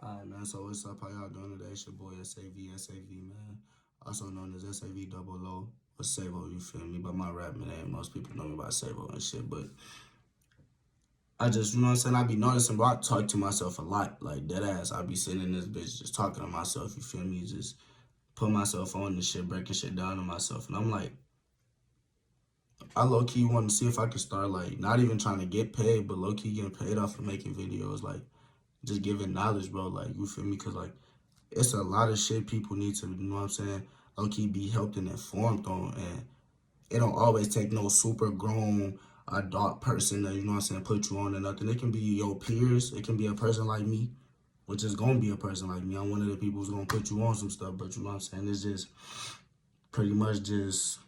Alright, man, so what's up? How y'all doing today? It's your boy SAV, man. Also known as SAV double O or Savo, you feel me? By my rap name, most people know me by Savo and shit, but I just, you know what I'm saying? I be noticing, bro, I talk to myself a lot, like dead ass. I be sitting in this bitch just talking to myself, you feel me? Just put myself on this shit, breaking shit down to myself. And I'm like, I low-key want to see if I could start, like, not even trying to get paid, but low-key getting paid off for making videos, like, just giving knowledge, bro, like, you feel me? Because, like, it's a lot of shit people need to, you know what I'm saying, low-key be helped and informed on, and it don't always take no super grown adult person to, you know what I'm saying, put you on or nothing. It can be your peers. It can be a person like me, which is going to be a person like me. I'm one of the people who's going to put you on some stuff, but you know what I'm saying, it's just pretty much just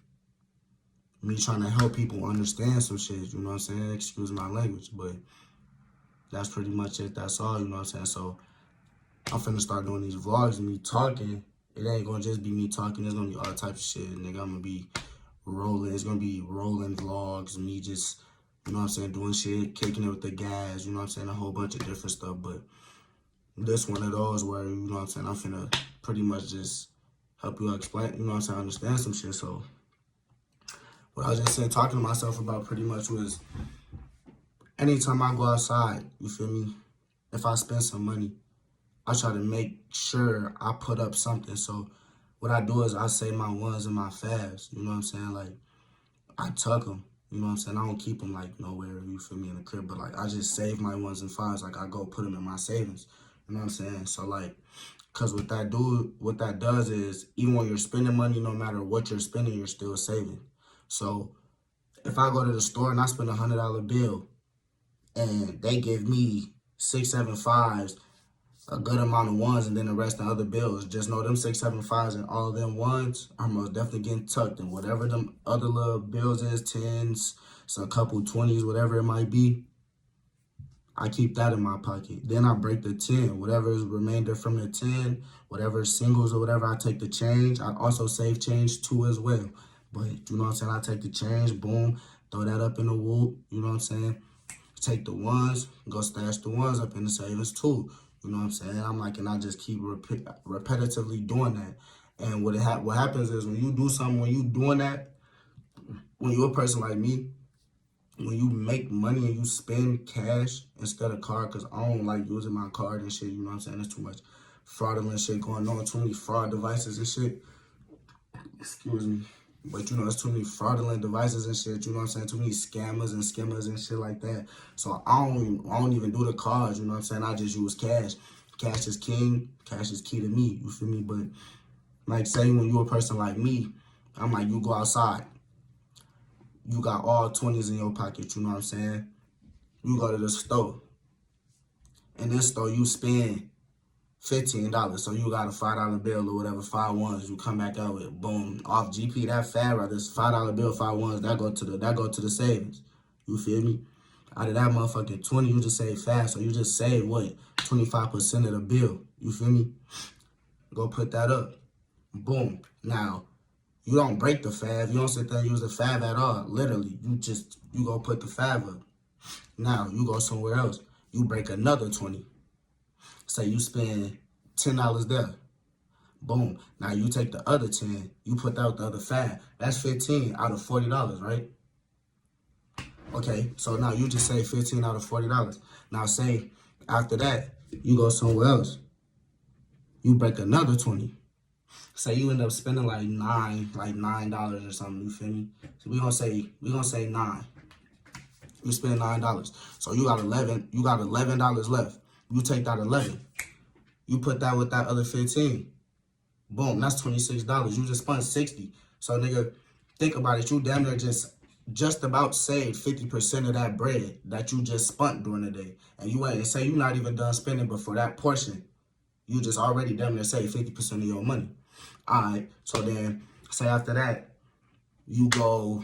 me trying to help people understand some shit, you know what I'm saying, excuse my language, but that's pretty much it. That's all, you know what I'm saying, so I'm finna start doing these vlogs and me talking. It ain't gonna just be me talking. There's gonna be all types of shit, nigga. I'm gonna be rolling. It's gonna be rolling vlogs, me just, you know what I'm saying, doing shit, kicking it with the guys, you know what I'm saying, a whole bunch of different stuff. But this one of those where, you know what I'm saying, I'm finna pretty much just help you explain, you know what I'm saying, understand some shit. So what I was just saying, talking to myself about pretty much was anytime I go outside, you feel me, if I spend some money, I try to make sure I put up something. So what I do is I save my ones and my faves. You know what I'm saying? Like, I tuck them. You know what I'm saying? I don't keep them, like, nowhere, you feel me, in the crib. But, like, I just save my ones and fives. Like, I go put them in my savings. You know what I'm saying? So, like, because what that does is, even when you're spending money, no matter what you're spending, you're still saving. So if I go to the store and I spend $100 bill and they give me 6, 7 fives, a good amount of ones, and then the rest of the other bills, just know them 6, 7 fives and all of them ones are most definitely getting tucked in. Whatever them other little bills is, 10s, so a couple 20s, whatever it might be, I keep that in my pocket. Then I break the 10, whatever is remainder from the 10, whatever singles or whatever, I take the change. I also save change too as well. But you know what I'm saying, I take the change, boom, throw that up in the whoop, you know what I'm saying? Take the ones, go stash the ones up in the savings too. You know what I'm saying? I'm like, and I just keep repetitively doing that. And what happens is when you do something, when you doing that, when you're a person like me, when you make money and you spend cash instead of card, because I don't like using my card and shit, you know what I'm saying? There's too much fraudulent shit going on, too many fraud devices and shit. Excuse me. But, you know, there's too many fraudulent devices and shit, you know what I'm saying? Too many scammers and skimmers and shit like that. So I don't even do the cards, you know what I'm saying? I just use cash. Cash is king. Cash is key to me, you feel me? But, like, say when you're a person like me, I'm like, you go outside. You got all 20s in your pocket, you know what I'm saying? You go to the store. In this store, you spend $15. So you got a $5 bill or whatever, 5 ones, you come back out with, boom, off GP, that fat right, this $5 bill, 5 ones, that go to the savings. You feel me? Out of that motherfucking 20, you just save fast. So you just save what? 25% of the bill. You feel me? Go put that up. Boom. Now, you don't break the fav. You don't sit there and use the fav at all. Literally. You go put the fav up. Now, you go somewhere else. You break another 20. Say you spend $10 there. Boom. Now you take the other 10, you put out the other 5. That's 15 out of $40, right? Okay, so now you just say 15 out of $40. Now say after that, you go somewhere else. You break another 20. Say you end up spending like $9 or something, you feel me? So we gonna say 9. You spend $9. So you got $11 left. You take that 11. You put that with that other 15. Boom, that's $26. You just spent 60. So nigga, think about it. You damn near just about saved 50% of that bread that you just spent during the day. And you ain't say you're not even done spending, but for that portion, you just already damn near saved 50% of your money. Alright, so then say after that, you go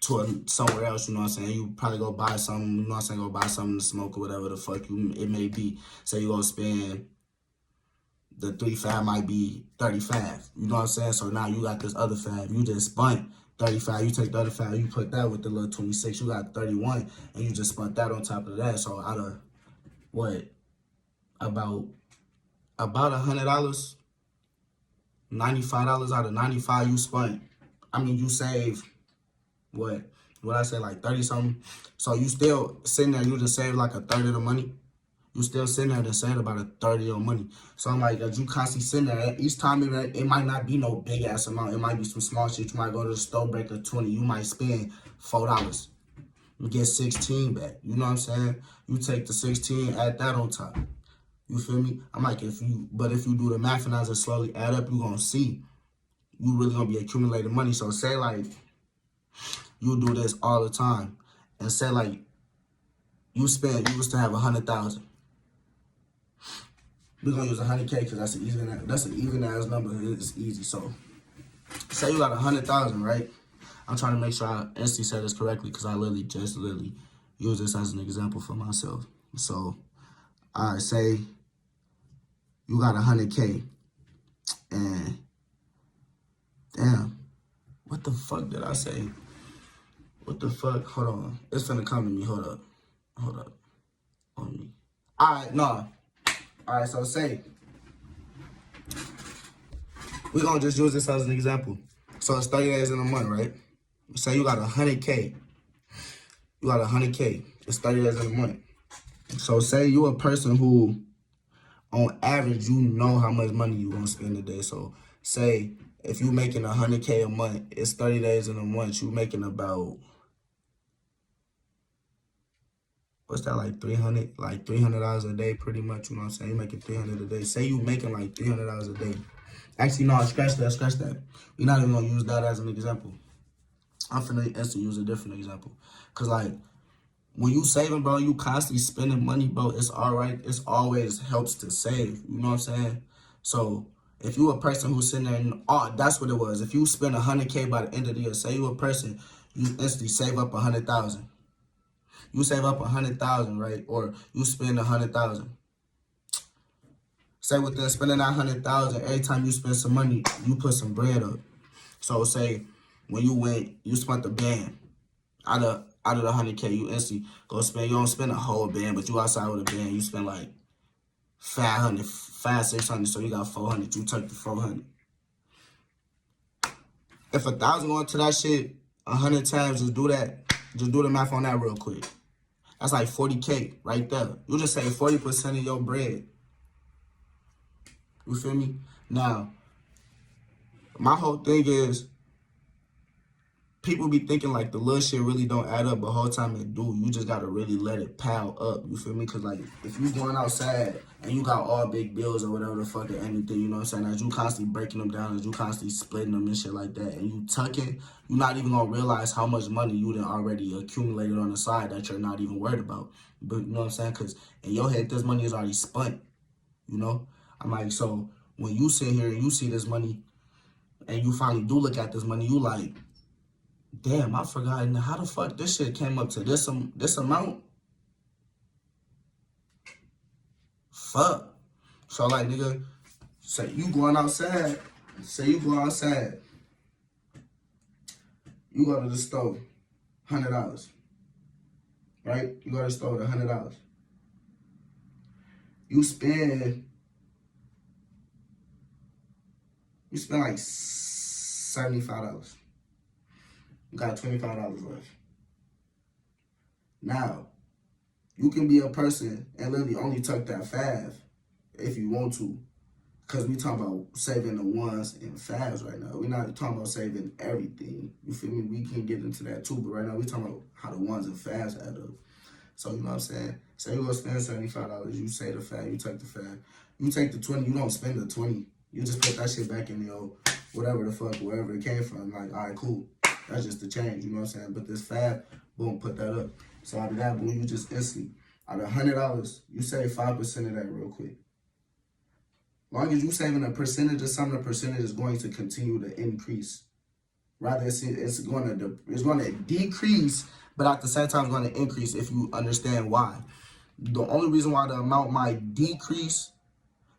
to somewhere else, you know what I'm saying? You probably go buy something, you know what I'm saying? Go buy something to smoke or whatever the fuck it may be. Say you go spend, the 3 fab might be 35. You know what I'm saying? So now you got this other fab. You just spent 35. You take the other fab, you put that with the little 26. You got 31, and you just spent that on top of that. So out of, what, about about $100, $95 out of 95 you spent. I mean, you save what I say, like 30 something. So you still sitting there, you just save like a third of the money. You still sitting there to save about a third of your money. So I'm like, as you constantly sitting there, each time it might not be no big ass amount. It might be some small shit. You might go to the store, break a 20. You might spend $4. You get 16 back. You know what I'm saying? You take the 16, add that on top. You feel me? I'm like, if you do the math and as it slowly add up, you gonna see you really gonna be accumulating money. So say like you do this all the time, and say like you used to have 100,000. We're gonna use 100K because that's an even ass number. It's easy. So say you got 100,000, right? I'm trying to make sure I instantly said this correctly because I literally use this as an example for myself. So I say you got 100K, and damn, what the fuck did I say? What the fuck? Hold on, it's finna come to me. Hold up, on me. All right, no. All right, so say we're gonna just use this as an example. So it's 30 days in a month, right? Say you got 100K. You got 100K. It's 30 days in a month. So say you a person who, on average, you know how much money you gonna spend a day. So say if you making 100K a month, it's 30 days in a month. You making about, what's that, like $300 a day, pretty much. You know what I'm saying? You making $300 a day. Say you making like $300 a day. Actually, no, scratch that. We're not even gonna use that as an example. I'm finna instantly use a different example. Cause like when you saving, bro, you constantly spending money, bro. It's all right. It's always helps to save. You know what I'm saying? So if you a person who's sitting there and that's what it was. If you spend 100K by the end of the year, say you a person, you instantly save up 100,000. You save up 100,000, right? Or you spend 100,000. Say within spending that 100,000, every time you spend some money, you put some bread up. So say when you spent the band out of the 100K, you instantly go spend. You don't spend a whole band, but you outside with a band, you spend like 600. So you got 400. You take the 400. If 1,000 going to that shit 100 times, just do that. Just do the math on that real quick. That's like 40K right there. You just save 40% of your bread. You feel me? Now, my whole thing is, people be thinking like the little shit really don't add up, but the whole time it do. You just gotta really let it pile up. You feel me? Cause like if you going outside and you got all big bills or whatever the fuck or anything, you know what I'm saying? As you constantly breaking them down, as you constantly splitting them and shit like that, and you tucking, you're not even gonna realize how much money you done already accumulated on the side that you're not even worried about. But you know what I'm saying? Cause in your head, this money is already spent. You know? I'm like, so when you sit here and you see this money, and you finally do look at this money, you like, damn, I forgot how the fuck this shit came up to this amount. Fuck. So like, nigga, say you going outside. You go to the store, $100. Right? You go to the store with $100. You spend like $75. You got $25 left. Now, you can be a person and literally only tuck that $5 if you want to. Because we talking about saving the ones and $5s right now. We're not talking about saving everything. You feel me? We can get into that too, but right now we talking about how the ones and $5s add up. So, you know what I'm saying? Say you go spend $75, you save the $5, you take the $5. You take the 20, you don't spend the 20. You just put that shit back in your whatever the fuck, wherever it came from. Like, all right, cool. That's just the change, you know what I'm saying? But this $5, boom, put that up. So out of that, boom, you just instantly, out of $100, you save 5% of that real quick. Long as you saving a percentage of something, the percentage is going to continue to increase. Rather, it's going to decrease, but at the same time, it's going to increase if you understand why. The only reason why the amount might decrease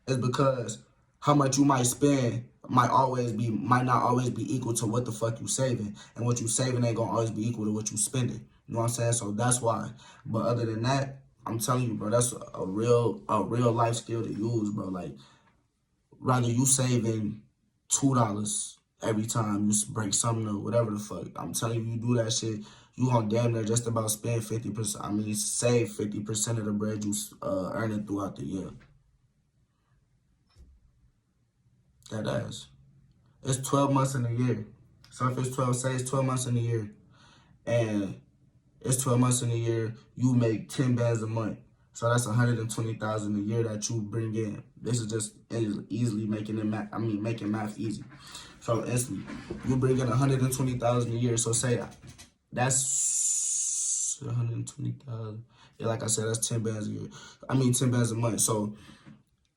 is because how much you might spend might not always be equal to what the fuck you saving. And what you saving ain't gonna always be equal to what you spending. You know what I'm saying? So that's why. But other than that, I'm telling you, bro, that's a real life skill to use, bro. Like, rather you saving $2 every time you break something or whatever the fuck. I'm telling you, you do that shit, you gonna damn near just about spend 50%. I mean, save 50% of the bread you earning throughout the year. That ass. It's 12 months in a year. So if it's 12, say it's 12 months in a year, and it's 12 months in a year, you make 10 bands a month. So that's 120,000 a year that you bring in. This is just easily making it making math easy. So instantly, you bring in 120,000 a year. So say that's 120,000. Yeah, like I said, that's 10 bands a year. 10 bands a month. So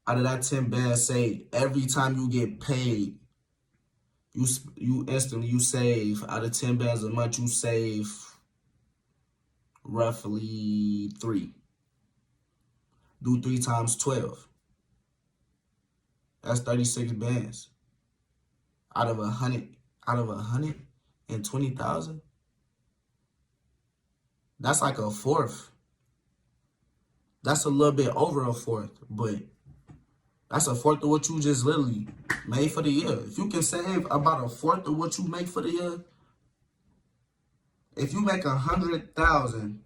out of that 10 bands, say every time you get paid, you instantly save, out of 10 bands a month, you save roughly 3. Do 3 times 12. That's 36 bands. Out of 120,000. That's like a fourth. That's a little bit over a fourth, but that's a fourth of what you just literally made for the year. If you can save about a fourth of what you make for the year, if you make 100,000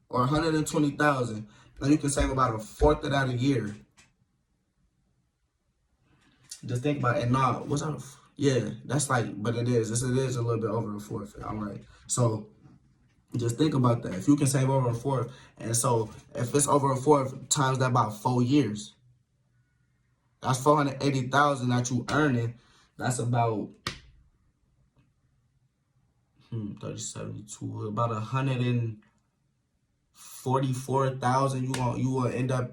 or 120,000, then you can save about a fourth of that a year. Just think about it. And nah, what's up? Yeah, that's like, but it is a little bit over a fourth. I'm right. So just think about that. If you can save over a fourth, and so if it's over a fourth, times that about 4 years, that's 480,000 that you earning. That's about 3072, about 144,000. You will end up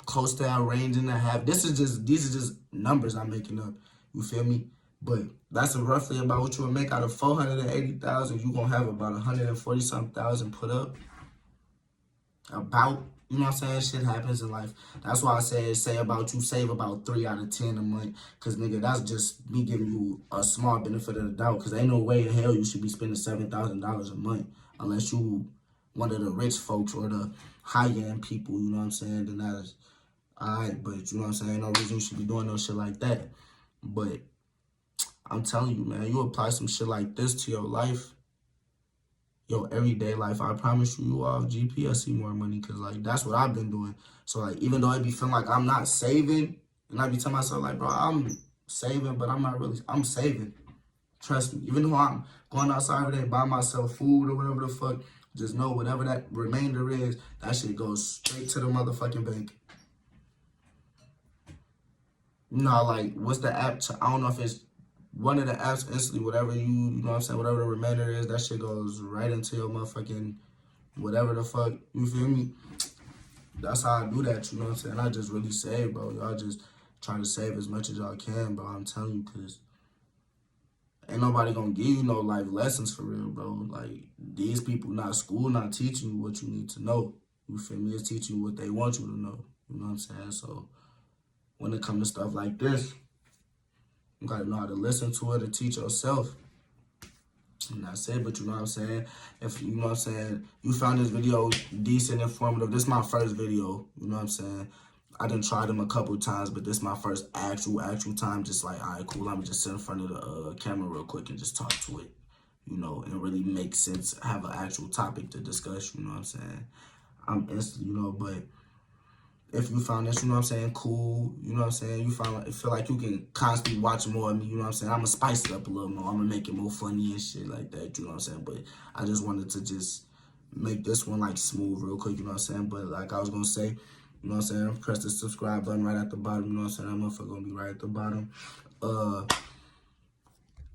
close to that range and a half. These are just numbers I'm making up. You feel me? But that's roughly about what you will make out of 480,000. You gonna have about 140-something thousand put up. About, you know what I'm saying? Shit happens in life. That's why I say about you save about 3 out of 10 a month. Cause nigga, that's just me giving you a small benefit of the doubt. Cause ain't no way in hell you should be spending $7,000 a month unless you one of the rich folks or the high-end people. You know what I'm saying? Then that is alright. But you know what I'm saying? Ain't no reason you should be doing no shit like that. But I'm telling you, man, you apply some shit like this to your life, your everyday life, I promise you off GP, see more money. Because, like, that's what I've been doing. So, like, even though I be feeling like I'm not saving, and I be telling myself, like, bro, I'm saving, but I'm not really, I'm saving. Trust me. Even though I'm going outside every day, buying myself food or whatever the fuck, just know whatever that remainder is, that shit goes straight to the motherfucking bank. You know, like, what's the app? I don't know if it's one of the apps instantly, whatever you know what I'm saying, whatever the remainder is, that shit goes right into your motherfucking whatever the fuck, you feel me? That's how I do that, you know what I'm saying? I just really save, bro. Y'all just try to save as much as y'all can, bro. I'm telling you, because ain't nobody gonna give you no life lessons for real, bro. Like, these people, not school, not teaching you what you need to know. You feel me? It's teaching you what they want you to know. You know what I'm saying? So when it comes to stuff like this, you gotta know how to listen to it and teach yourself. And that's it, but you know what I'm saying? If you know what I'm saying, you found this video decent, informative. This is my first video, you know what I'm saying? I done tried them a couple times, but this is my first actual time. Just like, all right, cool, let me just sit in front of the camera real quick and just talk to it, you know, and really make sense, have an actual topic to discuss, you know what I'm saying? I'm instant, you know, but if you found this, you know what I'm saying, cool, you know what I'm saying, you feel like you can constantly watch more of me, you know what I'm saying, I'm going to spice it up a little more, I'm going to make it more funny and shit like that, you know what I'm saying, but I just wanted to just make this one, like, smooth real quick, you know what I'm saying, but like I was going to say, you know what I'm saying, press the subscribe button right at the bottom, you know what I'm saying, that motherfucker going to be right at the bottom.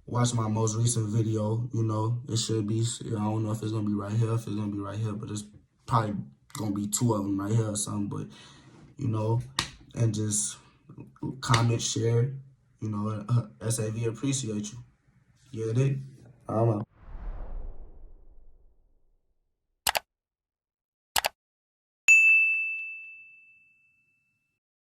Watch my most recent video, you know, it should be, I don't know if it's going to be right here, if it's going to be right here, but it's probably going to be 2 of them right here or something, but you know, and just comment, share, you know, SAV appreciate you. Yeah, it is. I don't know.